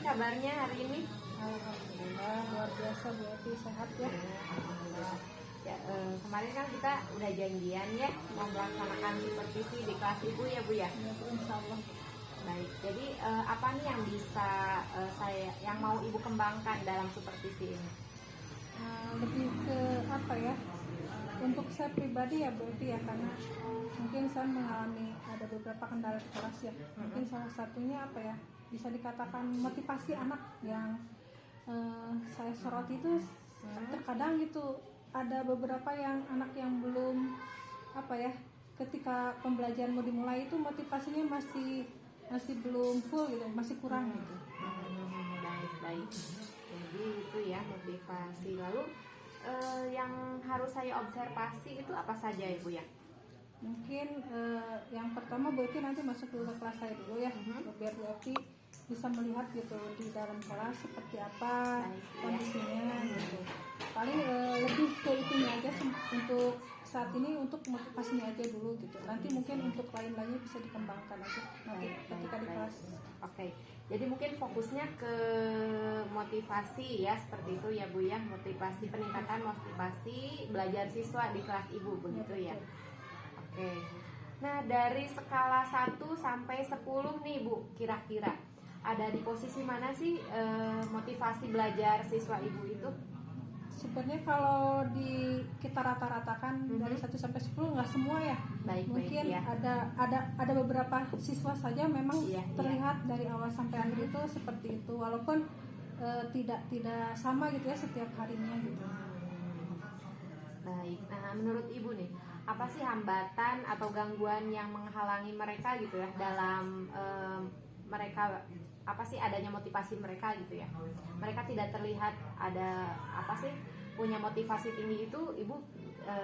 kabarnya hari ini? Alhamdulillah luar biasa Bu Eti, sehat ya. Alhamdulillah. Ya, kemarin kan kita udah janjian ya mau melaksanakan supervisi di kelas ibu ya Bu ya. Ya Bu, insya Allah. Baik, jadi apa nih yang bisa yang mau ibu kembangkan dalam supervisi ini? Lebih ke apa ya? Untuk saya pribadi ya Bu Eti ya, karena mungkin saya mengalami ada beberapa kendala di kelas ya. Mungkin salah satunya apa ya? Bisa dikatakan motivasi anak yang saya soroti itu terkadang gitu ada beberapa yang anak yang belum apa ya, ketika pembelajaran mau dimulai itu motivasinya masih belum full gitu, masih kurang gitu. Baik. Jadi itu ya motivasi. Lalu yang harus saya observasi itu apa saja Ibu ya? Mungkin yang pertama Bu Eti nanti masuk dulu ke kelas saya dulu ya, biar Bu Eti bisa melihat gitu di dalam kelas seperti apa kondisinya gitu. Paling lebih ke itunya aja untuk saat ini, untuk motivasinya aja dulu gitu. Nanti mungkin untuk lain-lainnya bisa dikembangkan aja nanti ketika di kelas. Oke. Jadi mungkin fokusnya ke motivasi ya, seperti itu ya Bu ya, motivasi, peningkatan motivasi belajar siswa di kelas Ibu begitu ya. Oke. Nah, dari skala 1 sampai 10 nih Bu, kira-kira ada di posisi mana sih motivasi belajar siswa Ibu itu? Sebenarnya kalau kita rata-ratakan dari 1 sampai 10 nggak semua ya. Mungkin ya. ada beberapa siswa saja memang terlihat dari awal sampai akhir itu seperti itu, walaupun tidak sama gitu ya setiap harinya gitu. Baik. Nah, menurut Ibu nih, apa sih hambatan atau gangguan yang menghalangi mereka gitu ya dalam mereka apa sih adanya motivasi mereka gitu ya? Mereka tidak terlihat ada apa sih punya motivasi tinggi itu, Ibu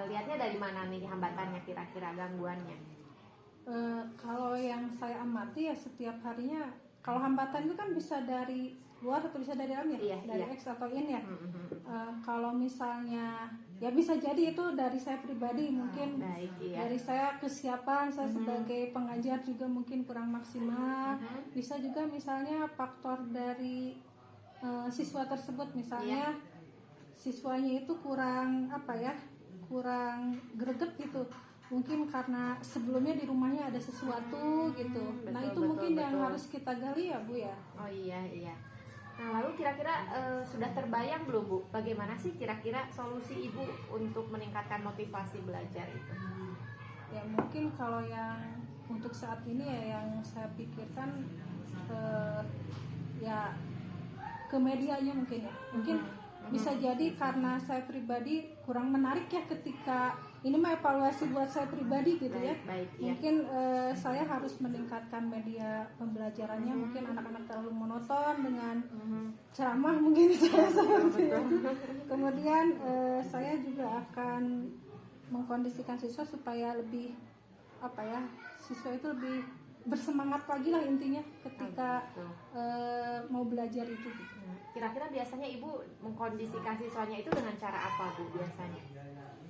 lihatnya dari mana nih hambatannya, kira-kira gangguannya? Kalau yang saya amati ya setiap harinya, kalau hambatan itu kan bisa dari luar atau bisa dari dalam ya, dari X atau in ya. Kalau misalnya ya bisa jadi itu dari saya pribadi, mungkin dari saya kesiapan saya sebagai pengajar juga mungkin kurang maksimal. Bisa juga misalnya faktor dari siswa tersebut, misalnya siswanya itu kurang apa ya, kurang greget gitu, mungkin karena sebelumnya di rumahnya ada sesuatu gitu. Nah itu mungkin yang harus kita gali ya Bu ya. Oh iya. Nah, lalu kira-kira sudah terbayang belum Bu, bagaimana sih kira-kira solusi Ibu untuk meningkatkan motivasi belajar itu? Ya mungkin kalau yang untuk saat ini ya yang saya pikirkan ya ke medianya mungkin ya. Mungkin bisa jadi karena saya pribadi kurang menarik ya ketika ini mah evaluasi buat saya pribadi gitu ya. Mungkin saya harus meningkatkan media pembelajarannya. Mungkin anak-anak terlalu monoton dengan ceramah mungkin saya seperti itu. Kemudian saya juga akan mengkondisikan siswa supaya lebih apa ya, siswa itu lebih bersemangat lagi lah intinya ketika mau belajar itu gitu. Kira-kira biasanya Ibu mengkondisikan siswanya itu dengan cara apa Bu biasanya?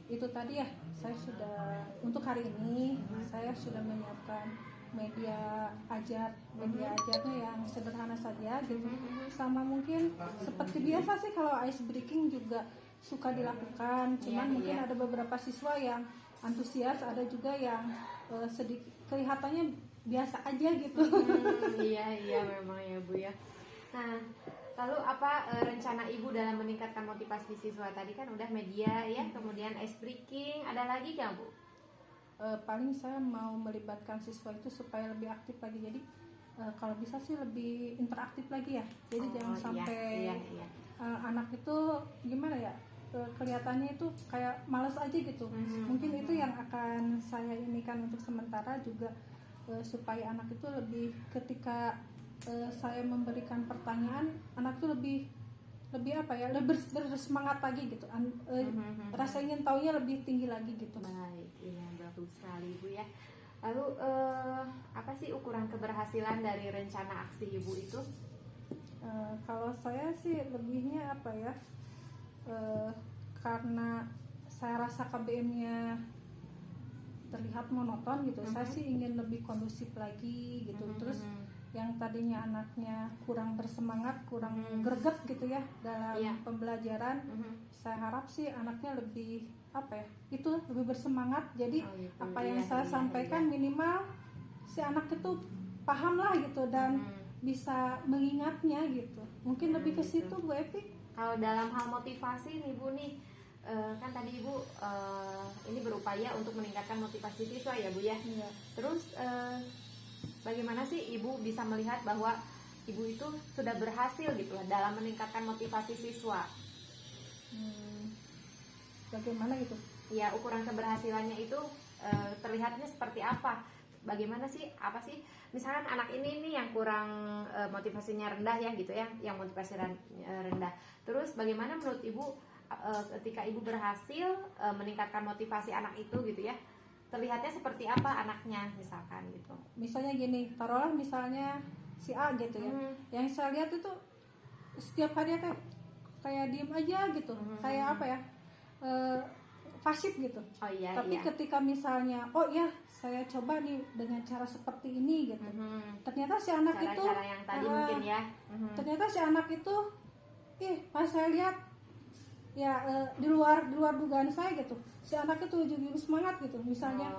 Itu tadi ya, saya sudah untuk hari ini saya sudah menyiapkan media ajarnya yang sederhana saja gitu. Sama mungkin seperti biasa sih kalau ice breaking juga suka dilakukan, cuman mungkin ada beberapa siswa yang antusias, ada juga yang sedikit kelihatannya biasa aja gitu. Iya memang ya Bu ya. Nah, lalu apa rencana Ibu dalam meningkatkan motivasi siswa? Tadi kan udah media ya, kemudian ice breaking, ada lagi nggak Bu? Paling saya mau melibatkan siswa itu supaya lebih aktif lagi. Jadi kalau bisa sih lebih interaktif lagi ya. Jadi jangan sampai anak itu gimana ya, kelihatannya itu kayak malas aja gitu. Mungkin itu yang akan saya inikan untuk sementara juga, supaya anak itu lebih ketika saya memberikan pertanyaan, anak tuh lebih apa ya, lebih bersemangat lagi gitu. Rasa ingin taunya lebih tinggi lagi gitu. Baik, iya bagus sekali Bu ya. Lalu apa sih ukuran keberhasilan dari rencana aksi Ibu itu? Kalau saya sih lebihnya apa ya, karena saya rasa KBM-nya terlihat monoton gitu. Saya sih ingin lebih kondusif lagi gitu. Terus yang tadinya anaknya kurang bersemangat, kurang greget gitu ya dalam pembelajaran, saya harap sih anaknya lebih apa ya, itu lebih bersemangat. Jadi apa yang saya sampaikan minimal si anak itu paham lah gitu dan bisa mengingatnya gitu. Mungkin lebih ke situ Bu Epi. Kalau dalam hal motivasi nih Bu nih, kan tadi Ibu ini berupaya untuk meningkatkan motivasi siswa ya Bu ya. Terus bagaimana sih Ibu bisa melihat bahwa Ibu itu sudah berhasil gitu dalam meningkatkan motivasi siswa? Bagaimana gitu? Ya, ukuran keberhasilannya itu terlihatnya seperti apa? Bagaimana sih, apa sih? Misalkan anak ini nih yang kurang motivasinya rendah ya gitu ya, yang motivasi rendah. Terus bagaimana menurut Ibu ketika Ibu berhasil meningkatkan motivasi anak itu gitu ya? Terlihatnya seperti apa anaknya misalkan gitu? Misalnya gini, taruhlah misalnya si A gitu ya. Yang saya lihat itu setiap hari kayak diem aja gitu. Kayak apa ya? Pasif gitu. Tapi ketika misalnya saya coba nih dengan cara seperti ini gitu. Ternyata si anak cara yang tadi mungkin ya. Ternyata si anak itu pas saya lihat ya di luar dugaan saya gitu. Si anak itu juga semangat gitu. Misalnya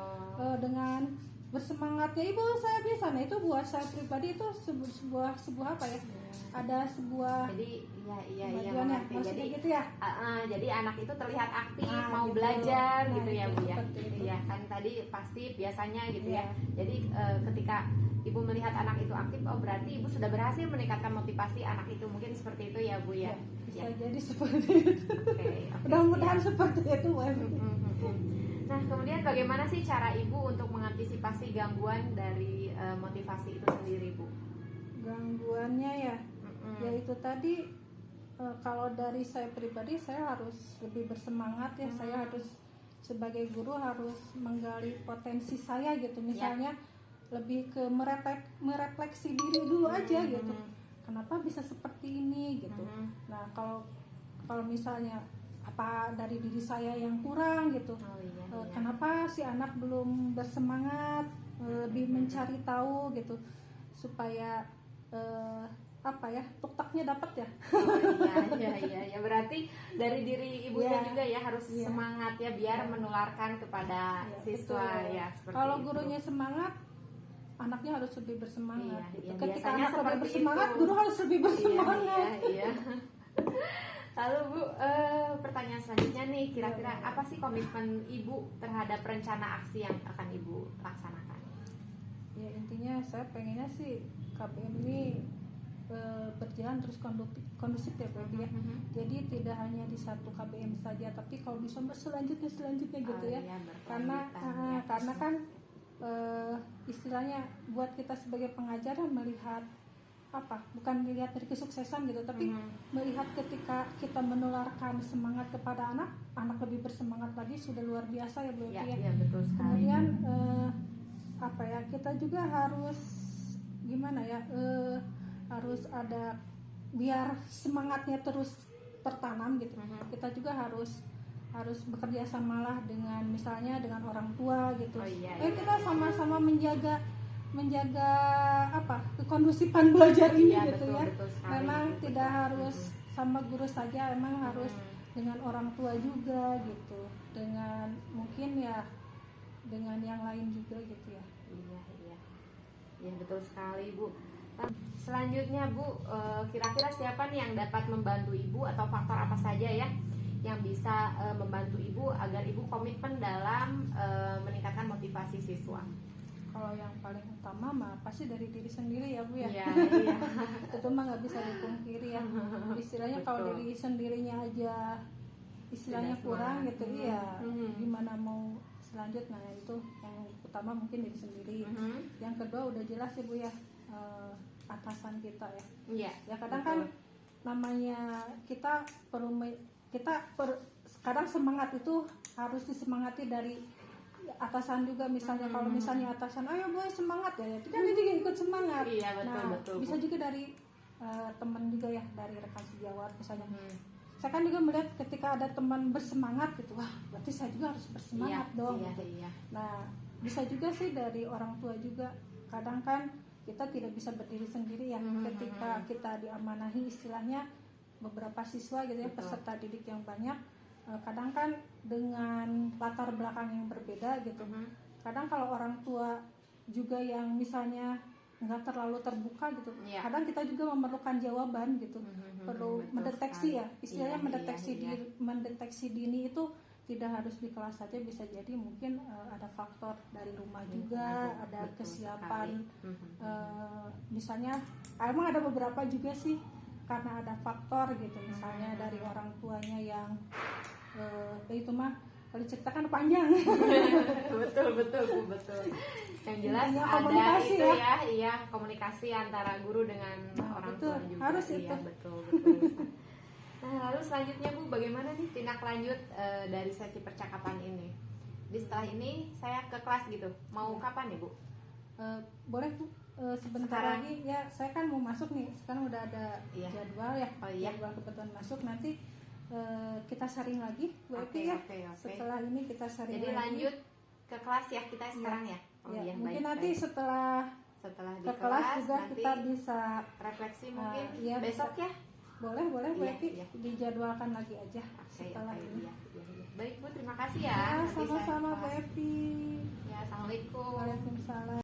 dengan bersemangatnya ibu saya bisa. Nah itu buat saya pribadi itu sebuah apa ya? Ada sebuah jadi gitu ya. Jadi anak itu terlihat aktif, mau gitu. belajar gitu ya Bu ya. Iya Kan tadi pasif biasanya gitu ya. Jadi ketika Ibu melihat anak itu aktif, berarti Ibu sudah berhasil meningkatkan motivasi anak itu. Mungkin seperti itu ya Bu ya. Bisa jadi seperti itu. Mudah-mudahan seperti itu Bu. Nah kemudian bagaimana sih cara Ibu untuk mengantisipasi gangguan dari motivasi itu sendiri Bu? Gangguannya ya itu tadi kalau dari saya pribadi saya harus lebih bersemangat ya. Saya harus sebagai guru harus menggali potensi saya gitu. Misalnya lebih ke merefleksi diri dulu aja gitu. Kenapa bisa seperti ini gitu. Nah kalau misalnya apa dari diri saya yang kurang gitu. Kenapa si anak belum bersemangat, lebih mencari tahu gitu supaya tuktaknya dapat ya. Iya. Berarti dari diri ibunya juga ya harus semangat ya biar menularkan kepada siswa ya. Kalau gurunya semangat, anaknya harus lebih bersemangat. Ketika Biasanya anak lebih bersemangat, itu. Guru harus lebih bersemangat. Iya. Lalu Bu, pertanyaan selanjutnya nih, kira-kira apa sih komitmen Ibu terhadap rencana aksi yang akan Ibu laksanakan? Ya intinya saya pengennya sih KBM ini berjalan terus kondusif ya Bu ya. Jadi tidak hanya di satu KBM saja, tapi kalau bisa selanjutnya gitu ya. Karena kan istilahnya buat kita sebagai pengajar melihat bukan melihat dari kesuksesan gitu, tapi melihat ketika kita menularkan semangat kepada anak lebih bersemangat lagi sudah luar biasa ya Bu ya. Betul sekali. Kemudian kita juga harus gimana ya, harus ada biar semangatnya terus tertanam gitu. Kita juga harus bekerja samalah dengan misalnya dengan orang tua gitu. Kita sama-sama menjaga kekondusifan belajar ini gitu ya. Memang tidak harus sama guru saja, emang harus dengan orang tua juga gitu. Dengan mungkin ya dengan yang lain juga gitu ya. Iya betul sekali Bu. Selanjutnya Bu, kira-kira siapa nih yang dapat membantu Ibu atau faktor apa saja ya yang bisa membantu Ibu agar Ibu komitmen dalam meningkatkan motivasi siswa? Kalau yang paling utama pasti dari diri sendiri ya Bu ya. Iya. Itu mah nggak bisa dipungkiri ya. Istilahnya kalau diri sendirinya aja istilahnya kurang gitu ya. Gimana mau selanjutnya? Itu yang utama mungkin diri sendiri. Yang kedua udah jelas ya Bu ya, atasan kita ya. Ya kadang kan namanya kita kadang semangat itu harus disemangati dari atasan juga. Misalnya kalau misalnya atasan ayo boy semangat ya, kita juga ikut semangat. Betul. Bisa juga dari teman juga ya, dari rekan sejawat misalnya. Saya kan juga melihat ketika ada teman bersemangat gitu, wah berarti saya juga harus bersemangat dong. Nah bisa juga sih dari orang tua juga. Kadang kan kita tidak bisa berdiri sendiri ya. Ketika kita diamanahi istilahnya beberapa siswa gitu ya, peserta didik yang banyak, kadang kan dengan latar belakang yang berbeda gitu. Kadang kalau orang tua juga yang misalnya nggak terlalu terbuka gitu, kadang kita juga memerlukan jawaban gitu. Perlu mendeteksi ya, istilahnya mendeteksi dini itu tidak harus di kelas saja, bisa jadi mungkin ada faktor dari rumah juga, ada kesiapan, misalnya emang ada beberapa juga sih karena ada faktor gitu, misalnya dari orang tuanya yang itu mah kalau ceritakan panjang. betul. Yang jelas ada itu ya, iya komunikasi antara guru dengan orang tua juga. Harus iya, itu. betul. Nah, lalu selanjutnya Bu, bagaimana nih tindak lanjut dari sesi percakapan ini? Di setelah ini saya ke kelas gitu, mau kapan ya Bu? Boleh Bu, sebentar Sekarang. lagi ya, saya kan mau masuk nih, sekarang udah ada jadwal ya, jadwal kebetulan masuk, nanti kita sharing lagi Bu Epi ya. Setelah ini kita sharing jadi lagi. lanjut ke kelas ya kita sekarang ya. Mungkin nanti setelah di kelas juga nanti kita bisa refleksi mungkin bisa. besok ya. Boleh Bu Epi, dijadwalkan lagi aja setelah ini. Baik Bu, terima kasih ya. Sama-sama Bu Epi. Ya, assalamualaikum. Waalaikumsalam.